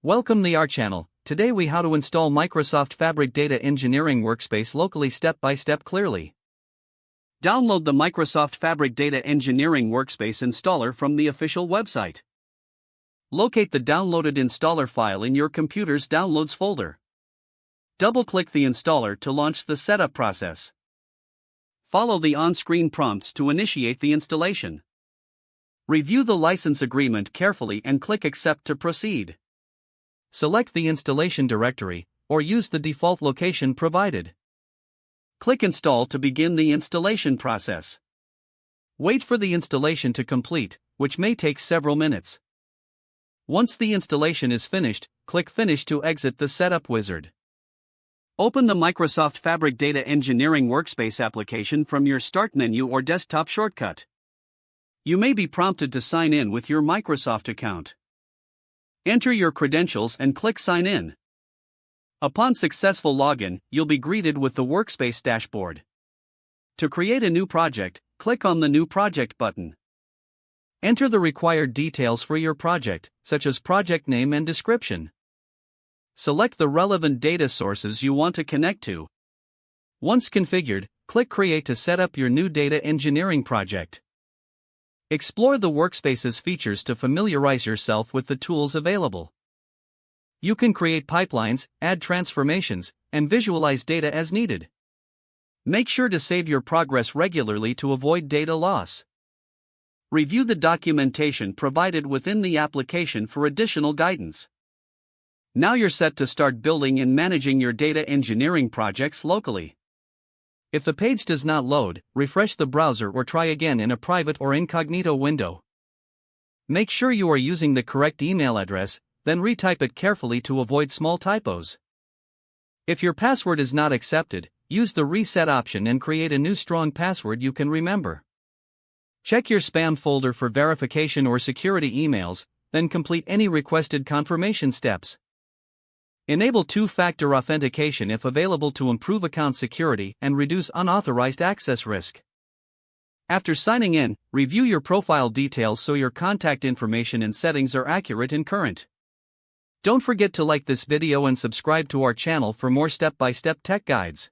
Welcome to our channel. Today we how to install Microsoft Fabric Data Engineering Workspace locally step by step clearly. Download the Microsoft Fabric Data Engineering Workspace installer from the official website. Locate the downloaded installer file in your computer's Downloads folder. Double-click the installer to launch the setup process. Follow the on-screen prompts to initiate the installation. Review the license agreement carefully and click Accept to proceed. Select the installation directory, or use the default location provided. Click Install to begin the installation process. Wait for the installation to complete, which may take several minutes. Once the installation is finished, click Finish to exit the setup wizard. Open the Microsoft Fabric Data Engineering Workspace application from your Start menu or desktop shortcut. You may be prompted to sign in with your Microsoft account. Enter your credentials and click Sign In. Upon successful login, you'll be greeted with the Workspace dashboard. To create a new project, click on the New Project button. Enter the required details for your project, such as project name and description. Select the relevant data sources you want to connect to. Once configured, click Create to set up your new data engineering project. Explore the Workspace's features to familiarize yourself with the tools available. You can create pipelines, add transformations, and visualize data as needed. Make sure to save your progress regularly to avoid data loss. Review the documentation provided within the application for additional guidance. Now you're set to start building and managing your data engineering projects locally. If the page does not load, refresh the browser or try again in a private or incognito window. Make sure you are using the correct email address, then retype it carefully to avoid small typos. If your password is not accepted, use the reset option and create a new strong password you can remember. Check your spam folder for verification or security emails, then complete any requested confirmation steps. Enable two-factor authentication if available to improve account security and reduce unauthorized access risk. After signing in, review your profile details so your contact information and settings are accurate and current. Don't forget to like this video and subscribe to our channel for more step-by-step tech guides.